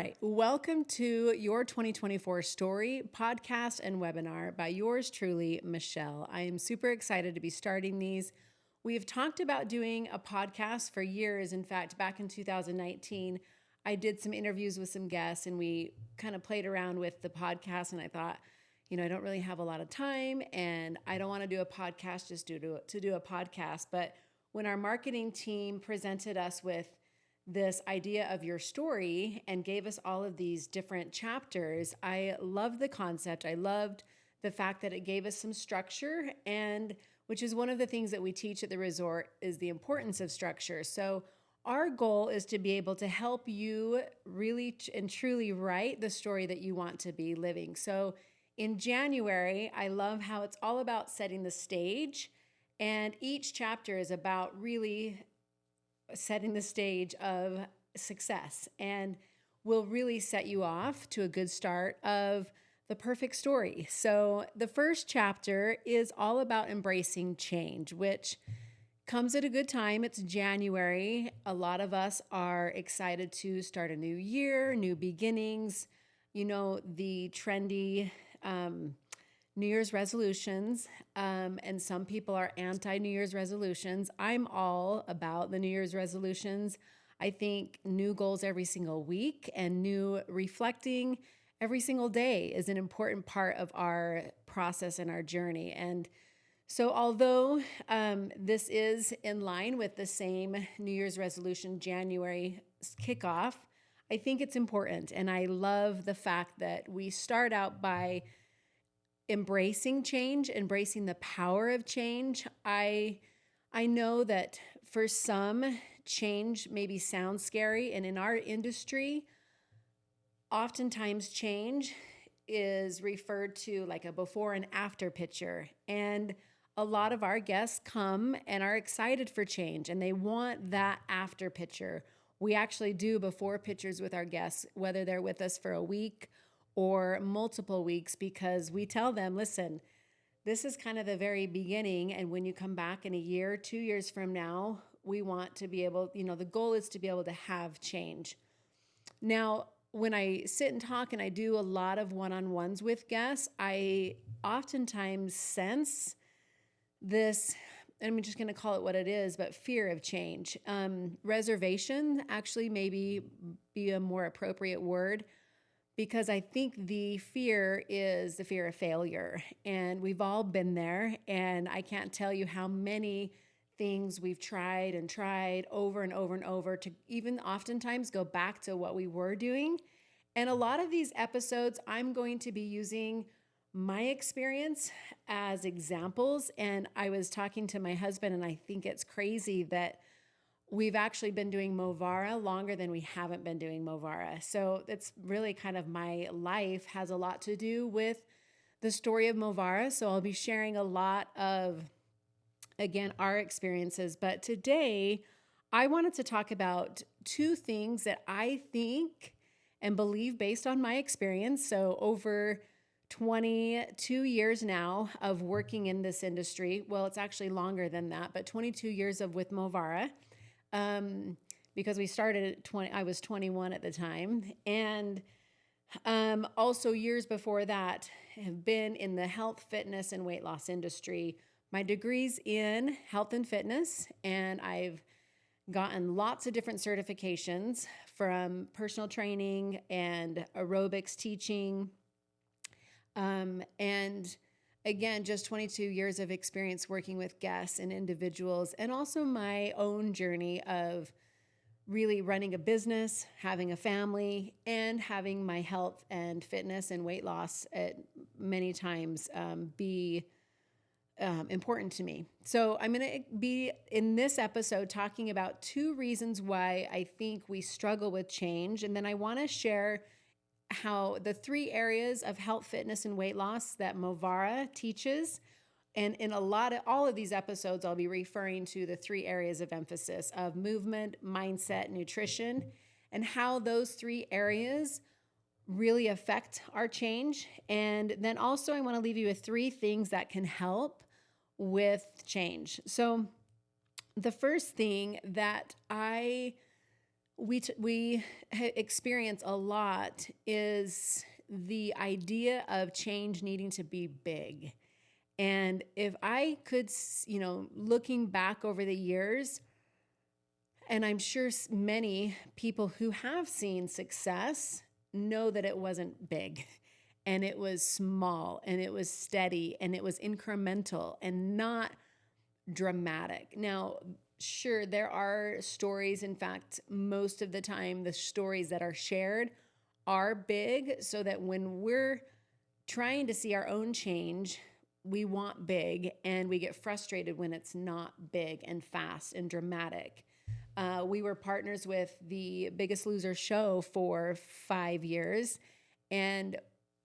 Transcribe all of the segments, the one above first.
Right. Welcome to Your 2024 Story podcast and webinar by yours truly, Michelle. I am super excited to be starting these. We've talked about doing a podcast for years. In fact, back in 2019, I did some interviews with some guests and we kind of played around with the podcast. And I thought, I don't really have a lot of time and I don't want to do a podcast just to do a podcast. But when our marketing team presented us with this idea of your story and gave us all of these different chapters, I loved the concept. I loved the fact that it gave us some structure, and which is one of the things that we teach at the resort is the importance of structure. So our goal is to be able to help you really and truly write the story that you want to be living. So in January, I love how it's all about setting the stage, and each chapter is about really setting the stage of success and will really set you off to a good start of the perfect story. So the first chapter is all about embracing change, which comes at a good time. It's January. A lot of us are excited to start a new year, new beginnings, the trendy New Year's resolutions, and some people are anti-New Year's resolutions. I'm all about the New Year's resolutions. I think new goals every single week and new reflecting every single day is an important part of our process and our journey. And so although this is in line with the same New Year's resolution January kickoff, I think it's important. And I love the fact that we start out by embracing change, embracing the power of change. I know that for some, change maybe sounds scary. And in our industry, oftentimes change is referred to like a before and after picture. And a lot of our guests come and are excited for change and they want that after picture. We actually do before pictures with our guests, whether they're with us for a week or multiple weeks, because we tell them, listen, this is kind of the very beginning. And when you come back in a year, 2 years from now, we want to be able, the goal is to be able to have change. Now, when I sit and talk and I do a lot of one-on-ones with guests, I oftentimes sense this, and I'm just going to call it what it is, but fear of change. Reservation actually maybe be a more appropriate word, because I think the fear is the fear of failure. And we've all been there. And I can't tell you how many things we've tried and tried over and over and over to even oftentimes go back to what we were doing. And a lot of these episodes, I'm going to be using my experience as examples. And I was talking to my husband, and I think it's crazy that we've actually been doing Movara longer than we haven't been doing Movara. So it's really kind of my life has a lot to do with the story of Movara. So I'll be sharing a lot of, again, our experiences. But today I wanted to talk about two things that I think and believe based on my experience. So over 22 years now of working in this industry. Well, it's actually longer than that, but 22 years of with Movara. Because we started at I was 21 at the time. And also years before that have been in the health, fitness, and weight loss industry. My degree's in health and fitness, and I've gotten lots of different certifications from personal training and aerobics teaching. And again, just 22 years of experience working with guests and individuals, and also my own journey of really running a business, having a family, and having my health and fitness and weight loss at many times be important to me. So I'm going to be in this episode talking about two reasons why I think we struggle with change. And then I want to share how the three areas of health, fitness, and weight loss that Movara teaches. And in all of these episodes, I'll be referring to the three areas of emphasis of movement, mindset, nutrition, and how those three areas really affect our change. And then also I want to leave you with three things that can help with change. So the first thing that I experience a lot is the idea of change needing to be big. And if I could, looking back over the years, and I'm sure many people who have seen success know that it wasn't big and it was small and it was steady and it was incremental and not dramatic. Now, sure, there are stories. In fact, most of the time, the stories that are shared are big, so that when we're trying to see our own change, we want big and we get frustrated when it's not big and fast and dramatic. We were partners with the Biggest Loser show for 5 years. And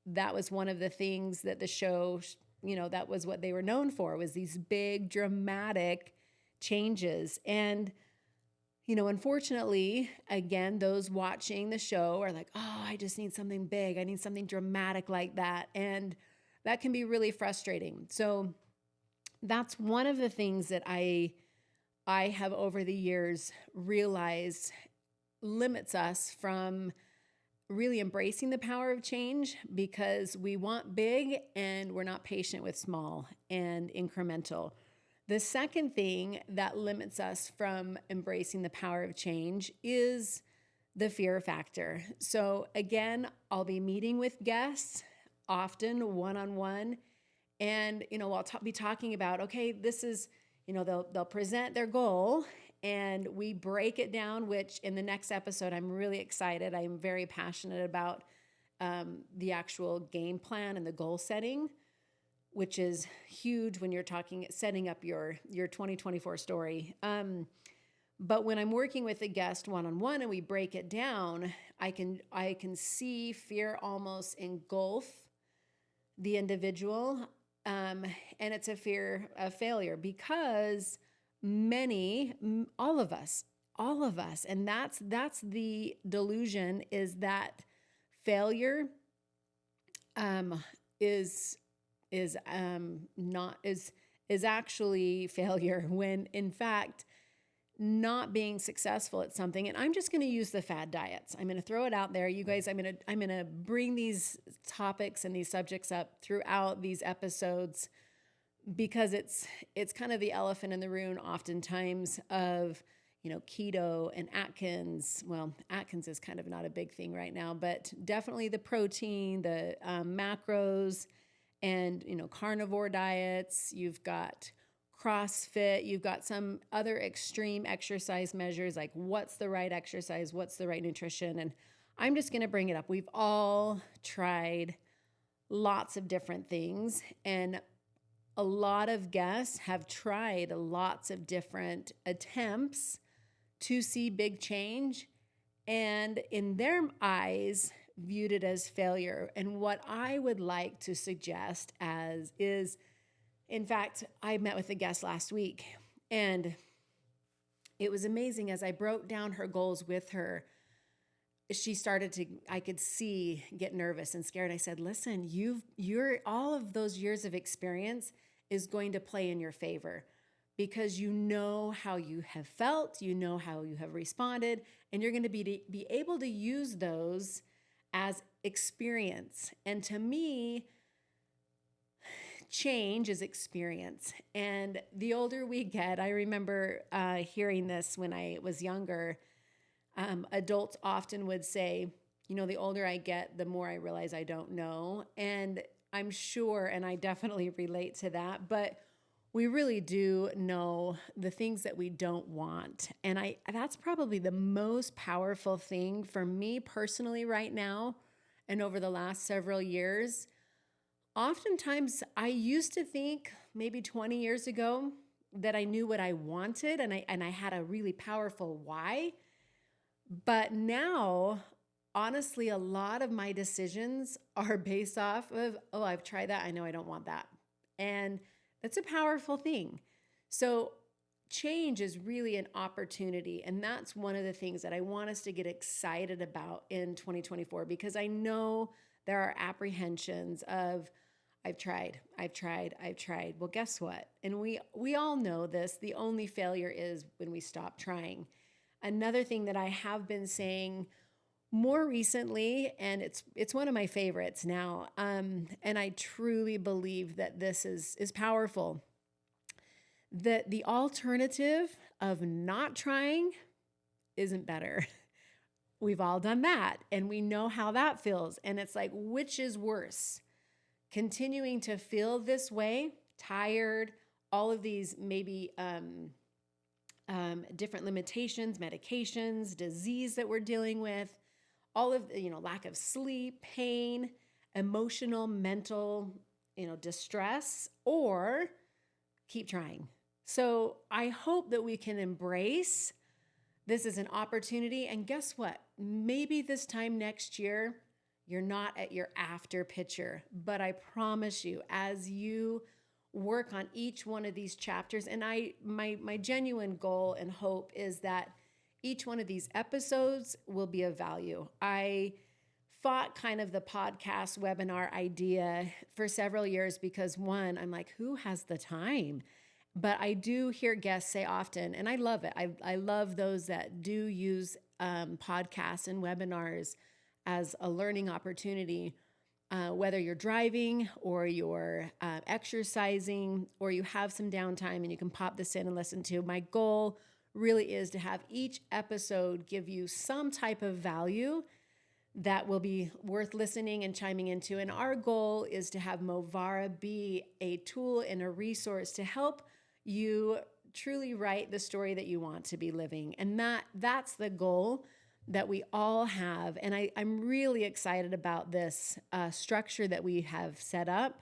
that was one of the things that the show, that was what they were known for, was these big dramatic changes. And, unfortunately, again, those watching the show are like, oh, I just need something big. I need something dramatic like that. And that can be really frustrating. So that's one of the things that I have over the years realized limits us from really embracing the power of change, because we want big and we're not patient with small and incremental. The second thing that limits us from embracing the power of change is the fear factor. So again, I'll be meeting with guests often one-on-one, and I'll be talking about, okay, this is, they'll present their goal and we break it down, which in the next episode, I'm really excited. I'm very passionate about the actual game plan and the goal setting, which is huge when you're setting up your 2024 story. But when I'm working with a guest one-on-one and we break it down, I can see fear almost engulf the individual. And it's a fear of failure, because all of us, and that's the delusion, is that failure is actually failure, when in fact not being successful at something. And I'm just going to use the fad diets. I'm going to throw it out there. You guys, I'm going to bring these topics and these subjects up throughout these episodes, because it's kind of the elephant in the room oftentimes of, keto and Atkins. Well, Atkins is kind of not a big thing right now, but definitely the protein, the macros, and, carnivore diets. You've got CrossFit, you've got some other extreme exercise measures, like what's the right exercise, what's the right nutrition. And I'm just going to bring it up. We've all tried lots of different things, and a lot of guests have tried lots of different attempts to see big change, and in their eyes viewed it as failure. And what I would like to suggest is, in fact, I met with a guest last week, and it was amazing. As I broke down her goals with her, she started to, I could see, get nervous and scared. I said, listen, you're all of those years of experience is going to play in your favor, because you know how you have felt, you know how you have responded, and you're going to be able to use those as experience. And to me, change is experience. And the older we get, I remember hearing this when I was younger. Adults often would say, the older I get, the more I realize I don't know. And I'm sure, and I definitely relate to that, but we really do know the things that we don't want. And that's probably the most powerful thing for me personally right now and over the last several years. Oftentimes, I used to think maybe 20 years ago that I knew what I wanted, and I had a really powerful why. But now, honestly, a lot of my decisions are based off of, oh, I've tried that, I know I don't want that. And that's a powerful thing. So change is really an opportunity. And that's one of the things that I want us to get excited about in 2024, because I know there are apprehensions of, I've tried. Well, guess what? And we all know this. The only failure is when we stop trying. another thing that I have been saying more recently, and it's one of my favorites now, and I truly believe that this is powerful. That the alternative of not trying isn't better. We've all done that, and we know how that feels. And it's like, which is worse? Continuing to feel this way, tired, all of these maybe different limitations, medications, disease that we're dealing with, all of the, lack of sleep, pain, emotional, mental, distress, or keep trying. So I hope that we can embrace this as an opportunity. And guess what? Maybe this time next year, you're not at your after picture, but I promise you, as you work on each one of these chapters, and my genuine goal and hope is that each one of these episodes will be of value. I fought kind of the podcast webinar idea for several years because one, I'm like, who has the time? But I do hear guests say often, and I love it. I love those that do use podcasts and webinars as a learning opportunity, whether you're driving or you're exercising or you have some downtime and you can pop this in and listen to. My goal really is to have each episode give you some type of value that will be worth listening and chiming into. And our goal is to have Movara be a tool and a resource to help you truly write the story that you want to be living. And that's the goal that we all have. And I'm really excited about this structure that we have set up.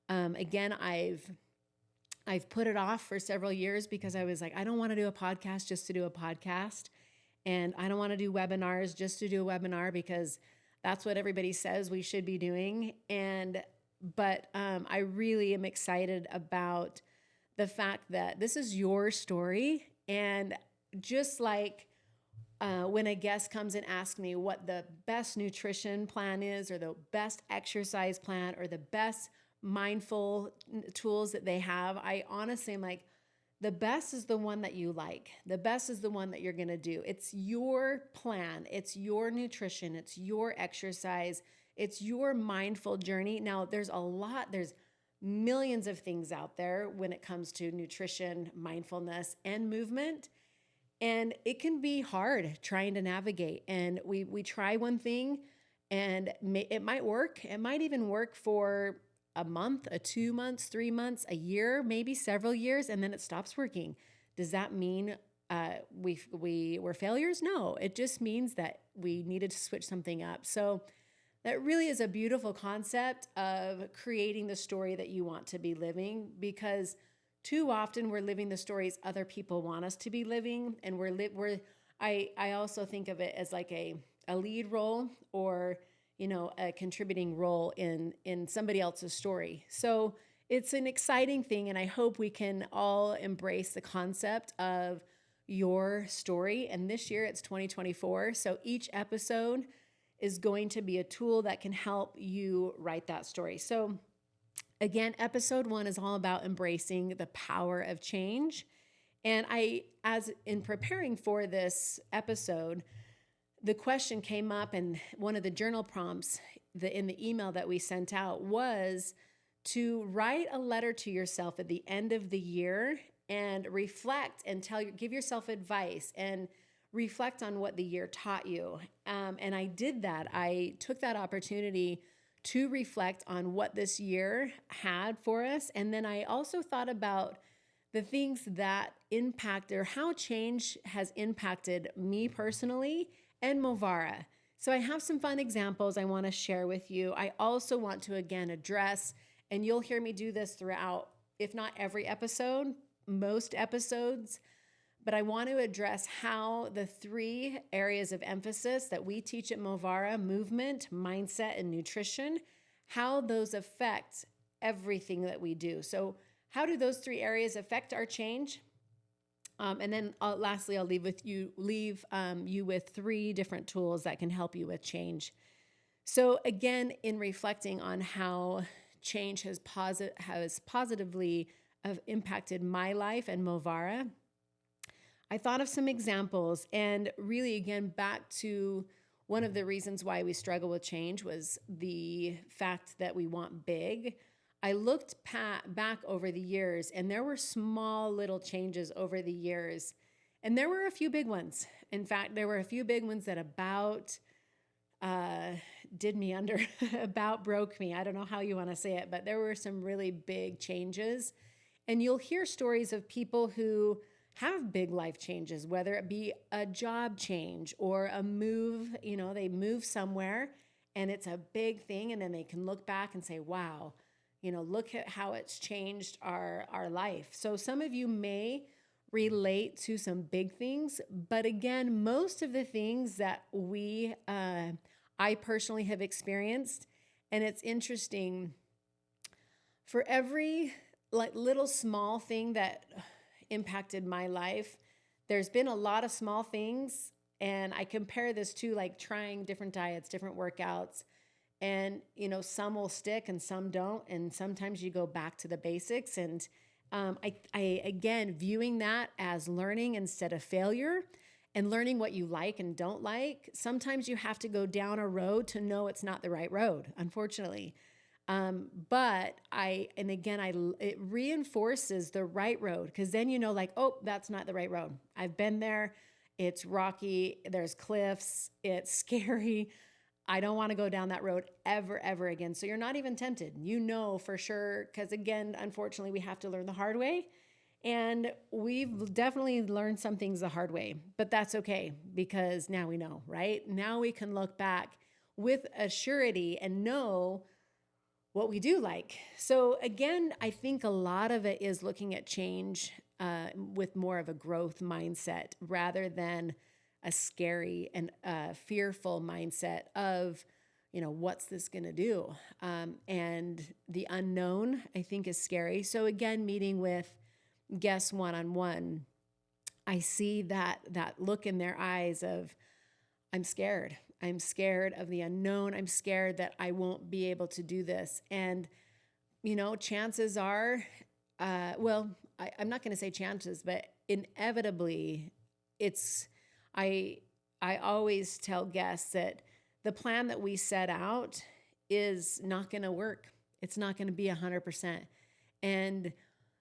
Again, I've put it off for several years because I was like, I don't want to do a podcast just to do a podcast. And I don't want to do webinars just to do a webinar because that's what everybody says we should be doing. But I really am excited about the fact that this is your story. And just like when a guest comes and asks me what the best nutrition plan is, or the best exercise plan, or the best mindful tools that they have, I honestly am like, the best is the one that you like. The best is the one that you're going to do. It's your plan. It's your nutrition. It's your exercise. It's your mindful journey. Now, there's millions of things out there when it comes to nutrition, mindfulness, and movement. And it can be hard trying to navigate. And we try one thing and it might work. It might even work for a month, 2 months, 3 months, a year, maybe several years, and then it stops working. Does that mean we were failures? No, it just means that we needed to switch something up. So that really is a beautiful concept of creating the story that you want to be living, because too often we're living the stories other people want us to be living. And I also think of it as like a lead role, or a contributing role in somebody else's story. So it's an exciting thing, and I hope we can all embrace the concept of your story. And this year it's 2024, so each episode is going to be a tool that can help you write that story. So again, episode 1 is all about embracing the power of change. And as in preparing for this episode, the question came up, and one of the journal prompts in the email that we sent out was to write a letter to yourself at the end of the year and reflect and give yourself advice and reflect on what the year taught you. And I did that. I took that opportunity to reflect on what this year had for us. And then I also thought about the things that impact, or how change has impacted me personally and Movara. So I have some fun examples I want to share with you. I also want to again address, and you'll hear me do this throughout, if not every episode, most episodes, but I want to address how the 3 areas of emphasis that we teach at Movara, movement, mindset, and nutrition, how those affect everything that we do. So how do those 3 areas affect our change? And then lastly, I'll leave you with 3 different tools that can help you with change. So again, in reflecting on how change has positively impacted my life and Movara, I thought of some examples, and really, again, back to one of the reasons why we struggle with change was the fact that we want big. I looked back over the years, and there were small little changes over the years, and there were a few big ones. In fact, there were a few big ones that about did me under, about broke me. I don't know how you want to say it, but there were some really big changes. And you'll hear stories of people who have big life changes, whether it be a job change or a move, they move somewhere and it's a big thing. And then they can look back and say, wow, look at how it's changed our life. So some of you may relate to some big things, but again, most of the things that I personally have experienced, and it's interesting, for every little small thing that impacted my life, there's been a lot of small things, and I compare this to trying different diets, different workouts, and some will stick and some don't, and sometimes you go back to the basics. And I again, viewing that as learning instead of failure, and learning what you like and don't like. Sometimes you have to go down a road to know it's not the right road, unfortunately. But it reinforces the right road, because then oh, that's not the right road. I've been there. It's rocky. There's cliffs. It's scary. I don't want to go down that road ever again. So you're not even tempted, for sure. Because again, unfortunately, we have to learn the hard way. And we've definitely learned some things the hard way, but that's okay, because now we know, right? Now we can look back with a surety and know what we do like. So again, I think a lot of it is looking at change with more of a growth mindset rather than a scary and fearful mindset of, what's this going to do? And the unknown, I think, is scary. So again, meeting with guests one-on-one, I see that look in their eyes of, I'm scared. I'm scared of the unknown. I'm scared that I won't be able to do this. And, chances are, I'm not going to say chances, but inevitably I always tell guests that the plan that we set out is not going to work. It's not going to be 100%. And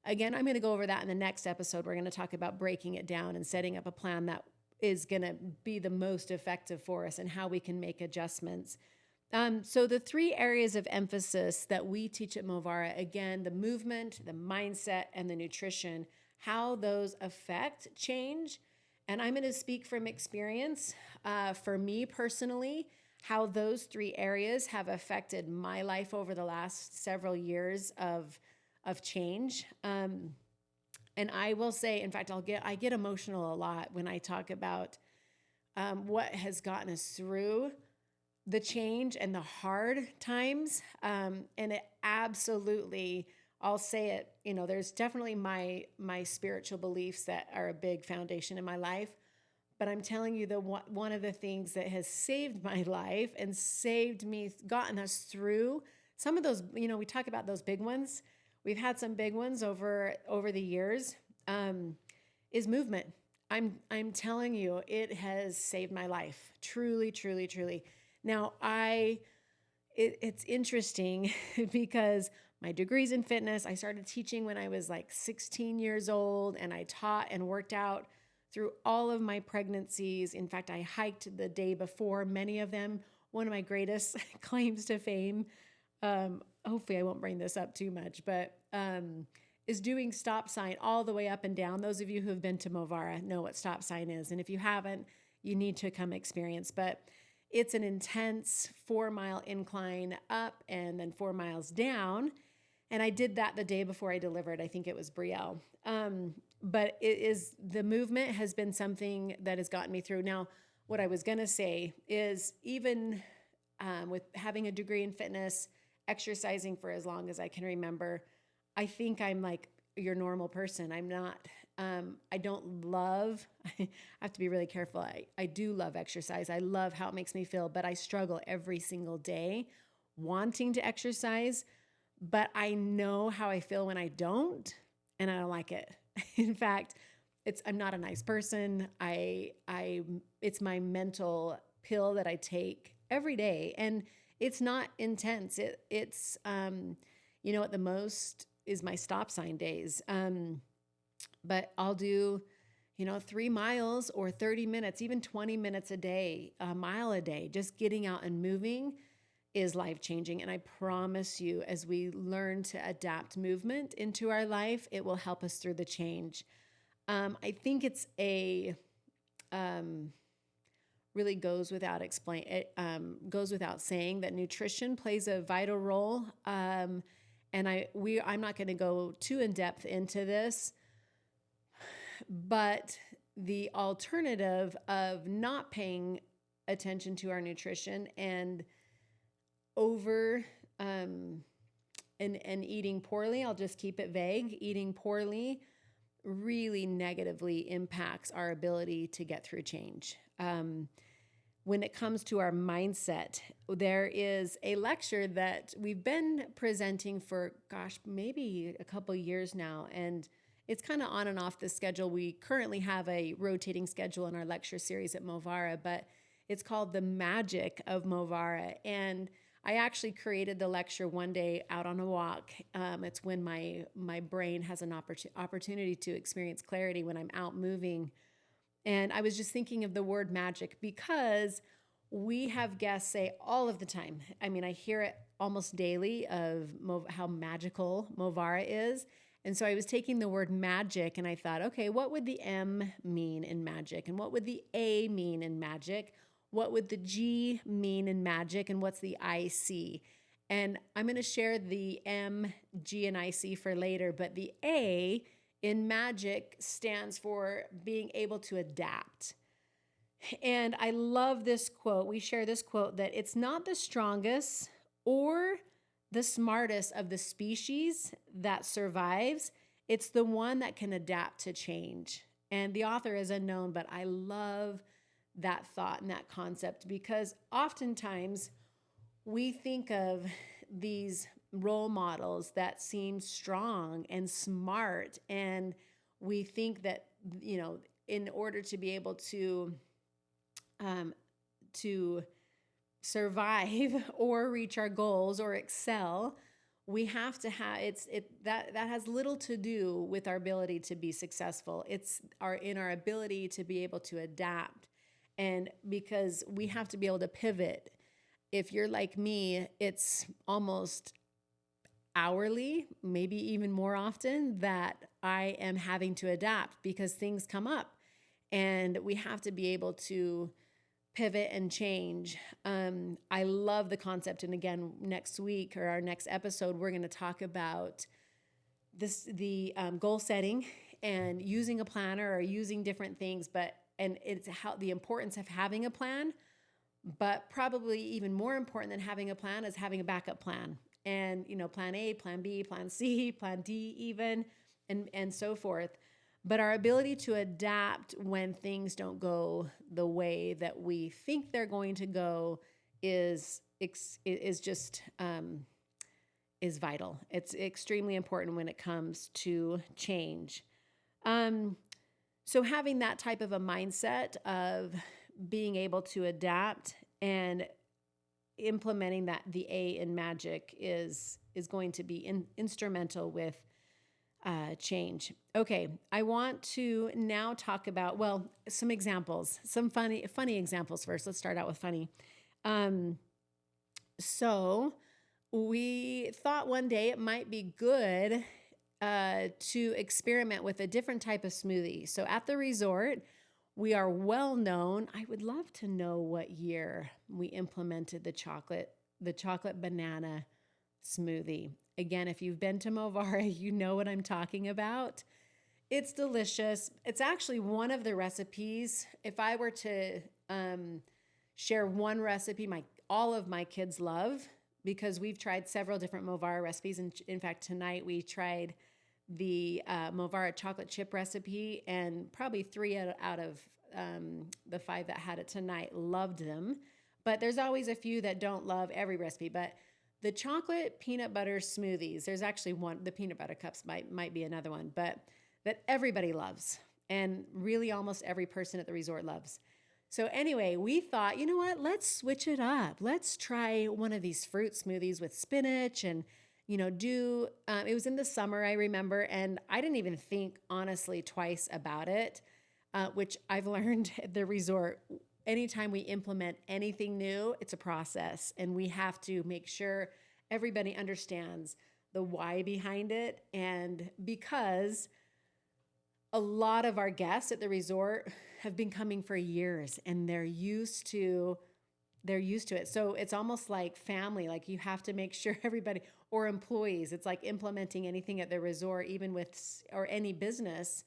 again, I'm going to go over that in the next episode. We're going to talk about breaking it down and setting up a plan that is going to be the most effective for us and how we can make adjustments. So the 3 areas of emphasis that we teach at Movara, again, the movement, the mindset, and the nutrition, how those affect change. And I'm going to speak from experience for me personally, how those 3 areas have affected my life over the last several years of change. And I will say, in fact, I get emotional a lot when I talk about what has gotten us through the change and the hard times. And it absolutely, I'll say it, there's definitely my spiritual beliefs that are a big foundation in my life. But I'm telling you that one of the things that has saved my life and saved me, gotten us through some of those, we talk about those big ones. We've had some big ones over the years, is movement. I'm telling you, it has saved my life. Truly, truly, truly. Now, it's interesting because my degree's in fitness. I started teaching when I was 16 years old, and I taught and worked out through all of my pregnancies. In fact, I hiked the day before many of them. One of my greatest claims to fame, hopefully I won't bring this up too much, but is doing stop sign all the way up and down. Those of you who have been to Movara know what stop sign is. And if you haven't, you need to come experience. But it's an intense 4-mile incline up and then 4 miles down. And I did that the day before I delivered. I think it was Brielle. But the movement has been something that has gotten me through. Now, what I was going to say is even with having a degree in fitness, exercising for as long as I can remember, I think I'm like your normal person. I'm not, I don't love, I have to be really careful. I do love exercise. I love how it makes me feel, but I struggle every single day wanting to exercise, but I know how I feel when I don't, and I don't like it. In fact, I'm not a nice person. It's my mental pill that I take every day, and it's not intense. It's at the most is my stop sign days. But I'll do 3 miles or 30 minutes, even 20 minutes a day, a mile a day. Just getting out and moving is life-changing. And I promise you, as we learn to adapt movement into our life, it will help us through the change. I think it's really goes without saying that nutrition plays a vital role. And I'm not going to go too in depth into this, but the alternative of not paying attention to our nutrition and and eating poorly, I'll just keep it vague, eating poorly really negatively impacts our ability to get through change. When it comes to our mindset, there is a lecture that we've been presenting for, maybe a couple years now, and it's kind of on and off the schedule. We currently have a rotating schedule in our lecture series at Movara, but it's called The Magic of Movara. And I actually created the lecture one day out on a walk. It's when my brain has an opportunity to experience clarity when I'm out moving. And I was just thinking of the word magic because we have guests say all of the time. I mean, I hear it almost daily of how magical Movara is. And so I was taking the word magic and I thought, okay, what would the M mean in magic? And what would the A mean in magic? What would the G mean in magic? And what's the IC? And I'm going to share the M, G, and IC for later, but the A in magic stands for being able to adapt. And I love this quote. We share this quote that it's not the strongest or the smartest of the species that survives. It's the one that can adapt to change. And the author is unknown, but I love that thought and that concept because oftentimes we think of these role models that seem strong and smart, and we think that in order to be able to survive or reach our goals or excel, we have to have that has little to do with our ability to be successful. It's our ability to be able to adapt. And because we have to be able to pivot. If you're like me, it's almost hourly, maybe even more often, that I am having to adapt because things come up and we have to be able to pivot and change. I love the concept. And again, next week or our next episode, we're going to talk about the goal setting and using a planner or using different things, and it's how the importance of having a plan, but probably even more important than having a plan is having a backup plan. And, plan A, plan B, plan C, plan D even, and so forth. But our ability to adapt when things don't go the way that we think they're going to go is vital. It's extremely important when it comes to change. So having that type of a mindset of being able to adapt and implementing the A in magic is going to be instrumental with change. Okay, I want to now talk about, some examples, some funny examples first. Let's start out with funny. So we thought one day it might be good to experiment with a different type of smoothie. So at the resort, we are well known. I would love to know what year we implemented the chocolate banana smoothie. Again, if you've been to Movara, you know what I'm talking about. It's delicious. It's actually one of the recipes. If I were to share one recipe all of my kids love, because we've tried several different Movara recipes. And in fact, tonight we tried the Movara chocolate chip recipe, and probably 3 out of the 5 that had it tonight loved them. But there's always a few that don't love every recipe. But the chocolate peanut butter smoothies, there's actually one, the peanut butter cups might be another one, but that everybody loves. and really almost every person at the resort loves. So anyway, we thought, you know what, let's switch it up. Let's try one of these fruit smoothies with spinach and, it was in the summer, I remember, and I didn't even think honestly twice about it, which I've learned at the resort. Anytime we implement anything new, it's a process, and we have to make sure everybody understands the why behind it. And because a lot of our guests at the resort have been coming for years and they're used to it. So it's almost like family. Like you have to make sure everybody, or employees, it's like implementing anything at the resort, even with, or any business,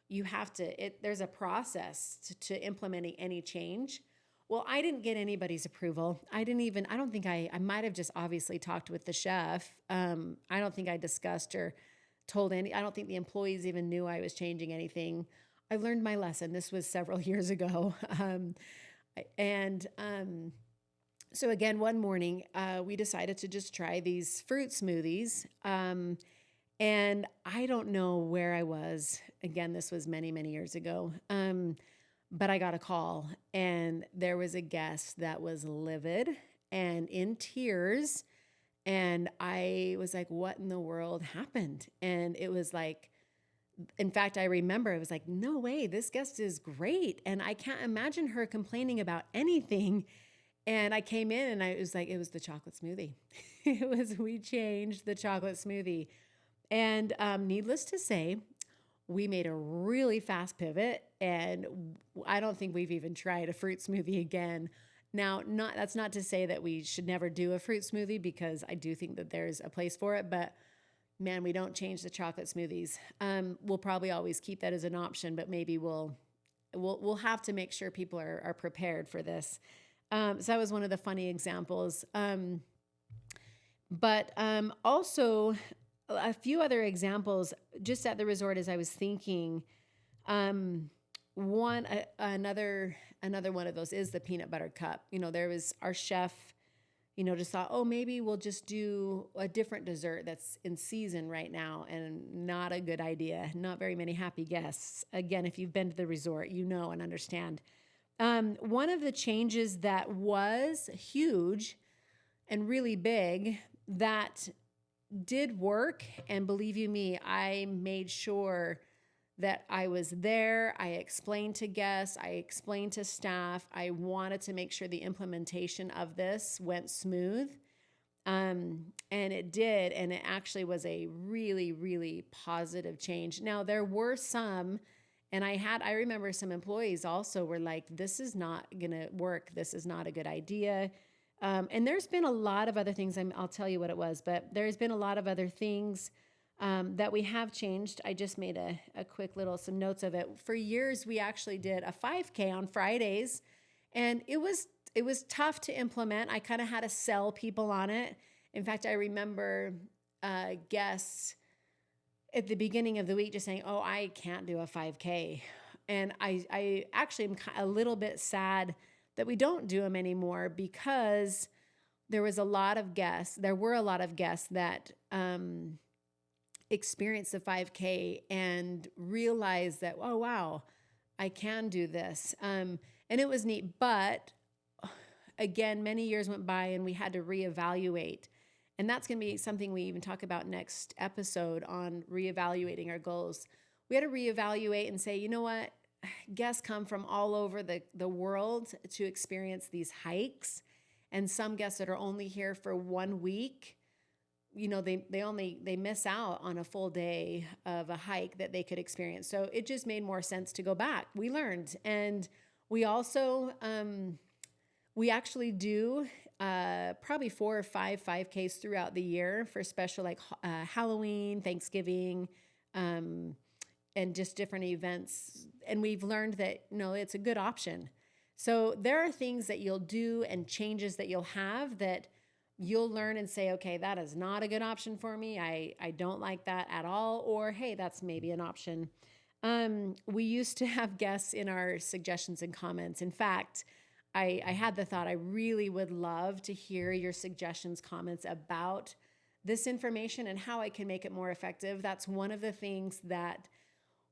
you have to, there's a process to implementing any change. Well, I didn't get anybody's approval. I don't think I might have just obviously talked with the chef. I don't think I discussed or told I don't think the employees even knew I was changing anything. I learned my lesson. This was several years ago. So again, one morning, we decided to just try these fruit smoothies. And I don't know where I was. Again, this was many, many years ago. But I got a call, and there was a guest that was livid and in tears. And I was like, what in the world happened? And it was like, in fact, I remember it was like, no way, this guest is great. And I can't imagine her complaining about anything. And I came in and it was the chocolate smoothie. We changed the chocolate smoothie. And needless to say, we made a really fast pivot, and I don't think we've even tried a fruit smoothie again. Now, that's not to say that we should never do a fruit smoothie, because I do think that there's a place for it, but man, we don't change the chocolate smoothies. We'll probably always keep that as an option, but maybe we'll have to make sure people are prepared for this. So that was one of the funny examples. But also a few other examples just at the resort as I was thinking. Another one of those is the peanut butter cup. There was our chef, just thought, oh, maybe we'll just do a different dessert that's in season right now, and not a good idea. Not very many happy guests. Again, if you've been to the resort, you know and understand. One of the changes that was huge and really big that did work, and believe you me, I made sure that I was there. I explained to guests, I explained to staff. I wanted to make sure the implementation of this went smooth. And it did, and it actually was a really, really positive change. Now, there were some, and I remember some employees also were like, this is not gonna work. This is not a good idea. And there's been a lot of other things, I'll tell you what it was, but there's been a lot of other things that we have changed. I just made a quick some notes of it. For years, we actually did a 5K on Fridays, and it was tough to implement. I kind of had to sell people on it. In fact, I remember guests at the beginning of the week just saying, oh, I can't do a 5K. And I actually am a little bit sad that we don't do them anymore, because there were a lot of guests that experienced the 5K and realized that, oh, wow, I can do this. And it was neat. But again, many years went by and we had to reevaluate. And that's going to be something we even talk about next episode on reevaluating our goals. We had to reevaluate and say, you know what? Guests come from all over the world to experience these hikes. And some guests that are only here for 1 week, they miss out on a full day of a hike that they could experience. So it just made more sense to go back. We learned. And we also, we actually do probably 4 or 5 5Ks throughout the year for special, like Halloween, Thanksgiving, and just different events. And we've learned that, it's a good option. So there are things that you'll do and changes that you'll have that you'll learn and say, okay, that is not a good option for me. I don't like that at all. Or, hey, that's maybe an option. We used to have guests in our suggestions and comments. In fact, I had the thought I really would love to hear your suggestions, comments about this information and how I can make it more effective. That's one of the things that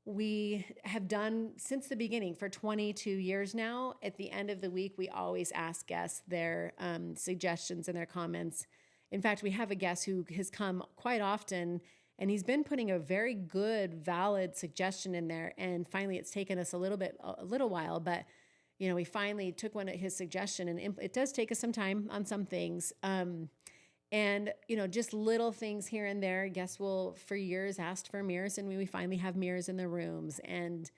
we have done since the beginning for 22 years now. At the end of the week, we always ask guests their suggestions and their comments. In fact, we have a guest who has come quite often, and he's been putting a very good, valid suggestion in there. And finally, it's taken us a little while, but we finally took one of his suggestion, and it does take us some time on some things. And, just little things here and there. Guests will, for years, asked for mirrors, and we finally have mirrors in the rooms, and,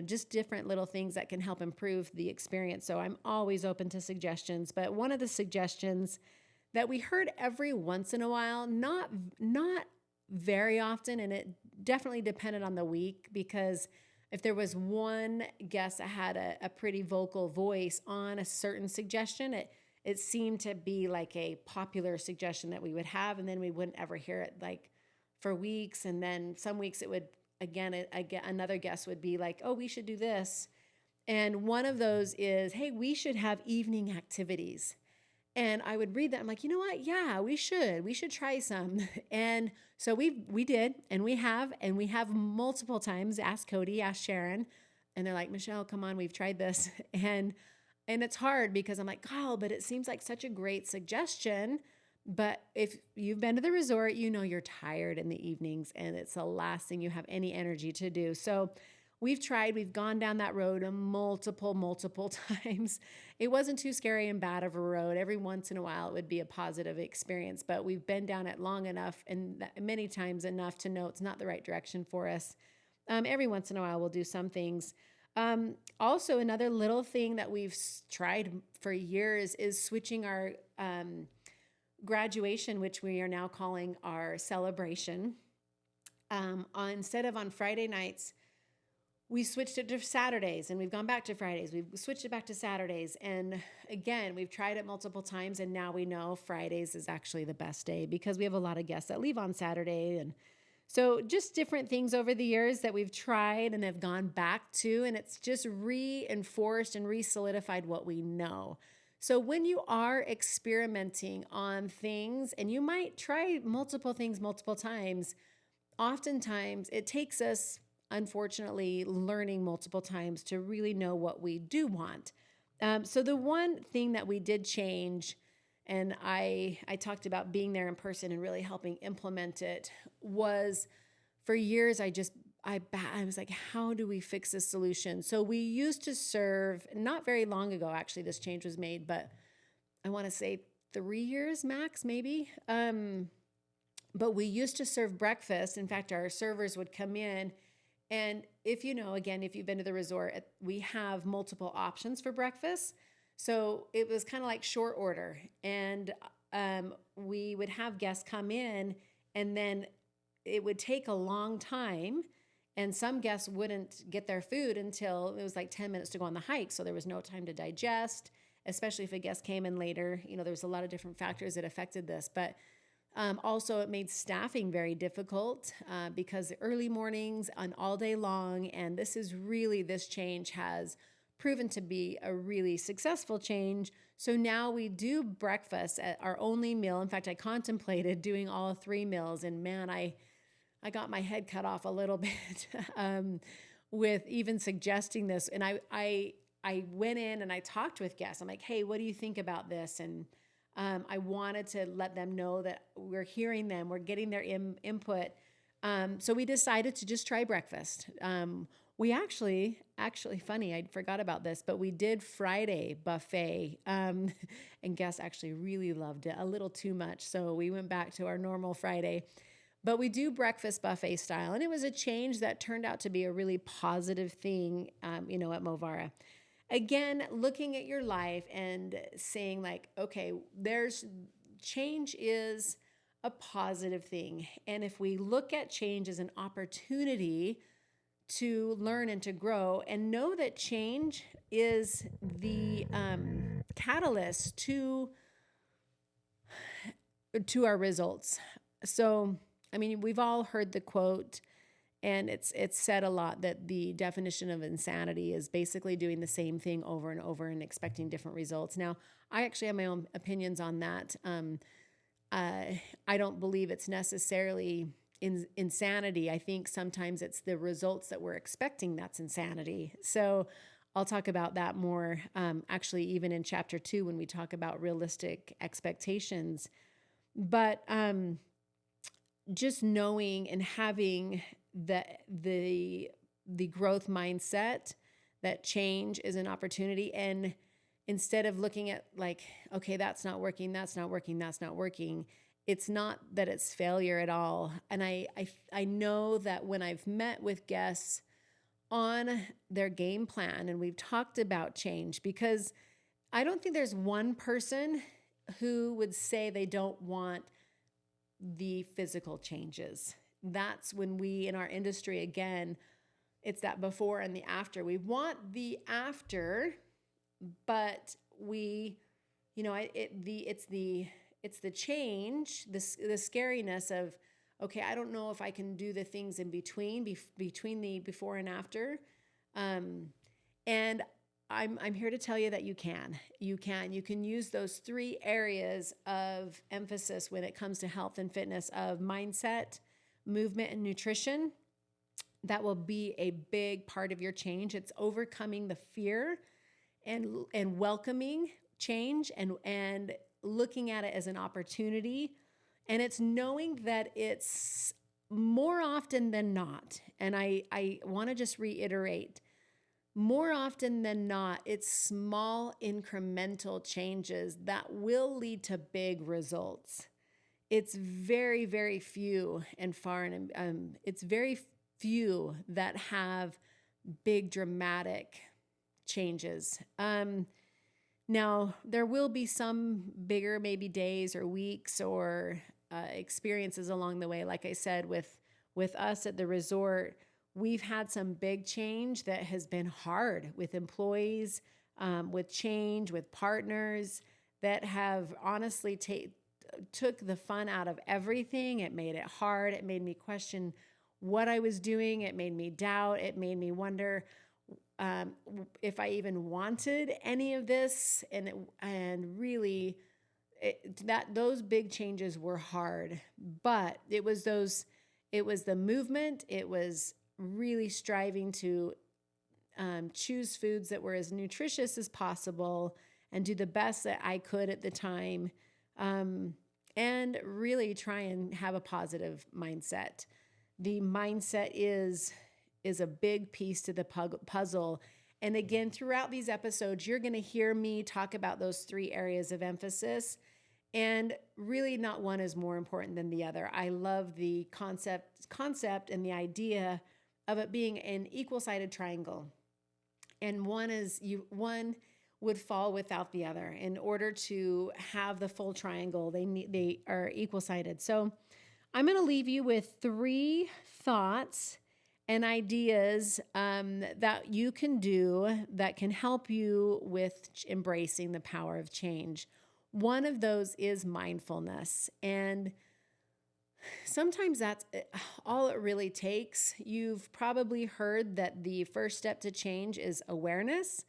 just different little things that can help improve the experience. So I'm always open to suggestions. But one of the suggestions that we heard every once in a while, not very often, and it definitely depended on the week, because if there was one guest that had a pretty vocal voice on a certain suggestion, it seemed to be like a popular suggestion that we would have, and then we wouldn't ever hear it like for weeks. And then some weeks it would, again, another guest would be like, oh, we should do this. And one of those is, hey, we should have evening activities. And I would read that. I'm like, you know what? Yeah, we should try some. And so we did, and we have multiple times asked Cody, asked Sharon, and they're like, Michelle, come on, we've tried this. And it's hard because I'm like, oh, but it seems like such a great suggestion. But if you've been to the resort, you're tired in the evenings, and it's the last thing you have any energy to do. So we've gone down that road multiple times. It wasn't too scary and bad of a road. Every once in a while, it would be a positive experience, but we've been down it long enough and many times enough to know it's not the right direction for us. Every once in a while, we'll do some things. Also, another little thing that we've tried for years is switching our graduation, which we are now calling our celebration. Instead of on Friday nights, we switched it to Saturdays, and we've gone back to Fridays. We've switched it back to Saturdays. And again, we've tried it multiple times, and now we know Fridays is actually the best day because we have a lot of guests that leave on Saturday. And so just different things over the years that we've tried and have gone back to, and it's just reinforced and re-solidified what we know. So when you are experimenting on things, and you might try multiple things multiple times, oftentimes it takes us, unfortunately, learning multiple times to really know what we do want. So the one thing that we did change, and I talked about being there in person and really helping implement it, was for years I was like, how do we fix this solution? So we used to serve, not very long ago, actually, this change was made, but I want to say 3 years max, maybe. But we used to serve breakfast. In fact, our servers would come in, and if if you've been to the resort, we have multiple options for breakfast. So it was kind of like short order. And we would have guests come in, and then it would take a long time. And some guests wouldn't get their food until it was like 10 minutes to go on the hike. So there was no time to digest, especially if a guest came in later. There was a lot of different factors that affected this. But also, it made staffing very difficult because early mornings and all day long. And this change has proven to be a really successful change. So now we do breakfast at our only meal. In fact, I contemplated doing all 3 meals, and man, I got my head cut off a little bit with even suggesting this. And I went in and I talked with guests. I'm like, hey, what do you think about this? And I wanted to let them know that we're hearing them, we're getting their input. So we decided to just try breakfast. We actually funny, I forgot about this, but we did Friday buffet, and guests actually really loved it, a little too much. So we went back to our normal Friday, but we do breakfast buffet style. And it was a change that turned out to be a really positive thing, at Movara. Again, looking at your life and saying like, okay, change is a positive thing. And if we look at change as an opportunity to learn and to grow, and know that change is the catalyst to our results. So, we've all heard the quote, and it's said a lot, that the definition of insanity is basically doing the same thing over and over and expecting different results. Now, I actually have my own opinions on that. I don't believe it's necessarily insanity. I think sometimes it's the results that we're expecting that's insanity. So I'll talk about that more, actually, even in chapter 2 when we talk about realistic expectations. But just knowing and having the growth mindset that change is an opportunity, and instead of looking at like, okay, that's not working, that's not working, that's not working, it's not that it's failure at all. And I know that when I've met with guests on their game plan and we've talked about change, because I don't think there's one person who would say they don't want the physical changes. That's when we in our industry, again, it's that before and the after. We want the after, but we, it's the change, the scariness of, okay, I don't know if I can do the things in between the before and after. And I'm here to tell you that you can use those 3 areas of emphasis when it comes to health and fitness, of mindset, movement, and nutrition. That will be a big part of your change. It's overcoming the fear and welcoming change and looking at it as an opportunity. And it's knowing that it's more often than not, and I want to just reiterate, more often than not, it's small incremental changes that will lead to big results. It's very, very few and far, and it's very few that have big dramatic changes. Now, there will be some bigger maybe days or weeks or experiences along the way. Like I said, with us at the resort, we've had some big change that has been hard with employees, with change, with partners that have honestly took the fun out of everything. It made it hard. It made me question what I was doing. It made me doubt. It made me wonder if I even wanted any of this. And really, those big changes were hard. But it was the movement. It was really striving to choose foods that were as nutritious as possible and do the best that I could at the time, and really try and have a positive mindset. The mindset is a big piece to the puzzle. And again, throughout these episodes, you're going to hear me talk about those 3 areas of emphasis. And really not one is more important than the other. I love the concept and the idea of it being an equal-sided triangle. And one would fall without the other. In order to have the full triangle, they are equal-sided. So I'm going to leave you with 3 thoughts and ideas that you can do that can help you with embracing the power of change. One of those is mindfulness. And sometimes that's all it really takes. You've probably heard that the first step to change is awareness.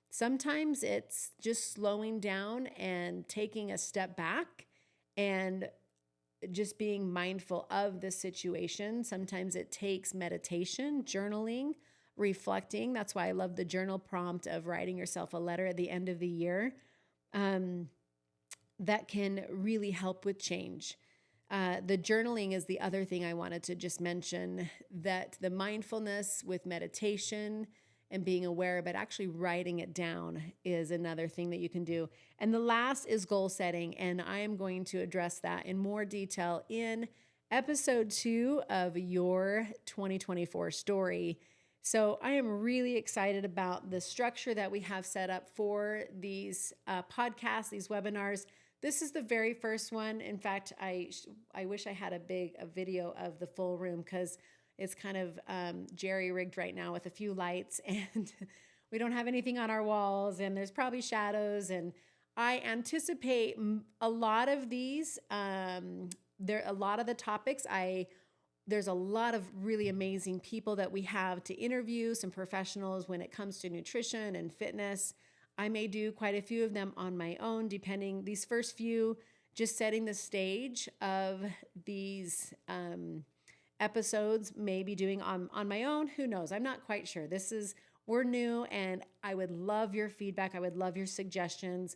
Sometimes it's just slowing down and taking a step back and just being mindful of the situation. Sometimes it takes meditation, journaling, reflecting. That's why I love the journal prompt of writing yourself a letter at the end of the year. That can really help with change. The journaling is the other thing I wanted to just mention, that the mindfulness with meditation and being aware, but actually writing it down is another thing that you can do. And the last is goal setting. And I am going to address that in more detail in episode 2 of Your 2024 Story. So I am really excited about the structure that we have set up for these podcasts, these webinars. This is the very first one. In fact, I wish I had a video of the full room, because it's kind of jerry-rigged right now with a few lights, and we don't have anything on our walls, and there's probably shadows. And I anticipate a lot of these. A lot of the topics, there's a lot of really amazing people that we have to interview, some professionals when it comes to nutrition and fitness. I may do quite a few of them on my own, depending. These first few, just setting the stage of these episodes, maybe doing on my own. Who knows? I'm not quite sure. We're new, and I would love your feedback. I would love your suggestions.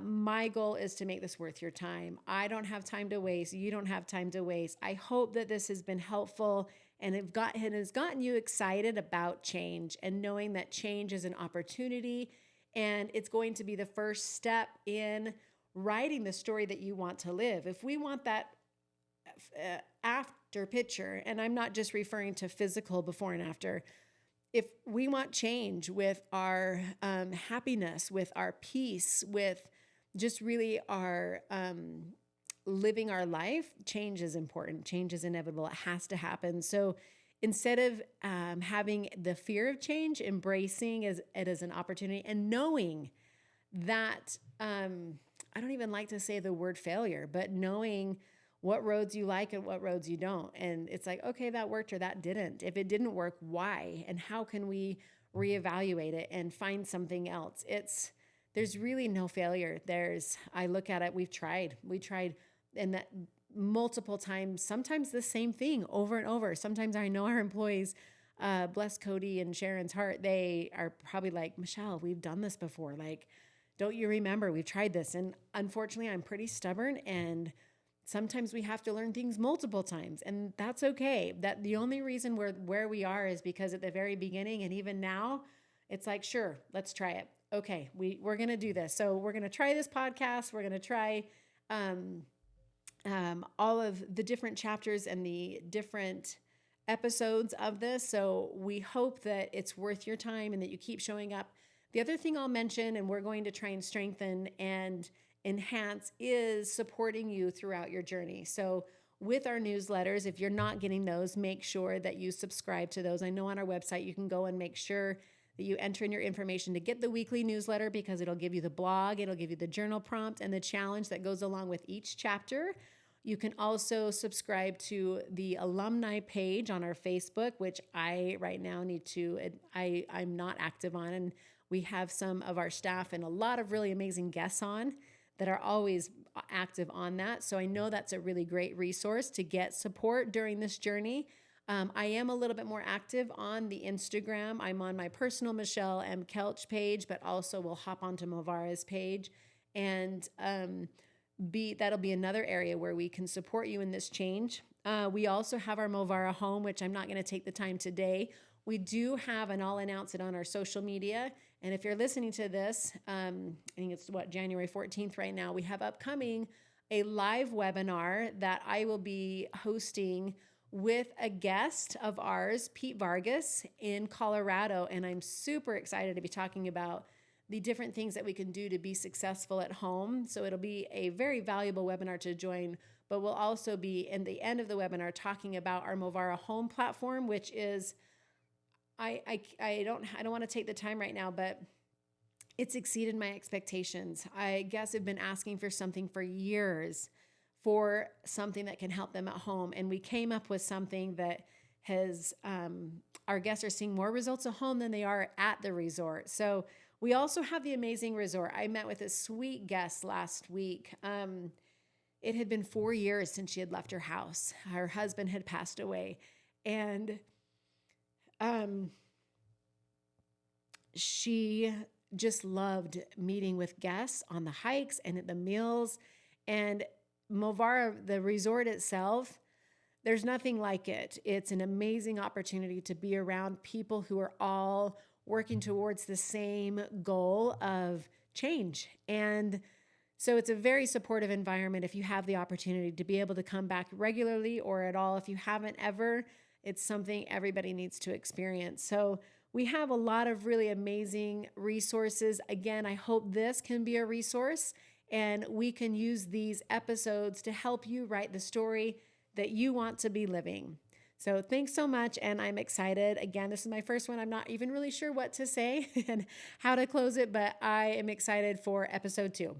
My goal is to make this worth your time. I don't have time to waste. You don't have time to waste. I hope that this has been helpful and it has gotten you excited about change and knowing that change is an opportunity and it's going to be the first step in writing the story that you want to live. If we want that after picture, and I'm not just referring to physical before and after, if we want change with our happiness, with our peace, with just really our living our life, change is important. Change is inevitable. It has to happen. So instead of having the fear of change, embracing it as an opportunity and knowing that, I don't even like to say the word failure, but knowing what roads you like and what roads you don't. And it's like, okay, that worked or that didn't. If it didn't work, why? And how can we reevaluate it and find something else? There's really no failure. I look at it, we tried and that multiple times, sometimes the same thing over and over. Sometimes I know our employees, bless Cody and Sharon's heart, they are probably like, Michelle, we've done this before. Like, don't you remember? We've tried this. And unfortunately, I'm pretty stubborn, and sometimes we have to learn things multiple times, and that's okay. That the only reason we're where we are is because at the very beginning and even now, it's like, sure, let's try it. Okay, we're going to do this. So we're going to try this podcast. We're going to try all of the different chapters and the different episodes of this. So we hope that it's worth your time and that you keep showing up. The other thing I'll mention, and we're going to try and strengthen and enhance, is supporting you throughout your journey. So with our newsletters, if you're not getting those, make sure that you subscribe to those. I know on our website, you can go and make sure that you enter in your information to get the weekly newsletter, because it'll give you the blog, it'll give you the journal prompt and the challenge that goes along with each chapter. You can also subscribe to the alumni page on our Facebook, which I right now I'm not active on. And we have some of our staff and a lot of really amazing guests on that are always active on that. So I know that's a really great resource to get support during this journey. I am a little bit more active on the Instagram. I'm on my personal Michelle M. Kelch page, but also we'll hop onto Movara's page. And that'll be another area where we can support you in this change. We also have our Movara home, which I'm not going to take the time today. We do have, and I'll announce it on our social media. And if you're listening to this, I think it's January 14th right now, we have upcoming a live webinar that I will be hosting with a guest of ours, Pete Vargas in Colorado. And I'm super excited to be talking about the different things that we can do to be successful at home. So it'll be a very valuable webinar to join, but we'll also be in the end of the webinar talking about our Movara home platform, which is, I don't want to take the time right now, but it's exceeded my expectations. I guess I've been asking for something for years, for something that can help them at home. And we came up with something that has, our guests are seeing more results at home than they are at the resort. So we also have the amazing resort. I met with a sweet guest last week. It had been 4 years since she had left her house. Her husband had passed away. And she just loved meeting with guests on the hikes and at the meals. And Movara, the resort itself, there's nothing like it. It's an amazing opportunity to be around people who are all working towards the same goal of change. And so it's a very supportive environment if you have the opportunity to be able to come back regularly or at all. If you haven't ever, it's something everybody needs to experience. So we have a lot of really amazing resources. Again, I hope this can be a resource and we can use these episodes to help you write the story that you want to be living. So thanks so much, and I'm excited. Again, this is my first one. I'm not even really sure what to say and how to close it, but I am excited for episode 2.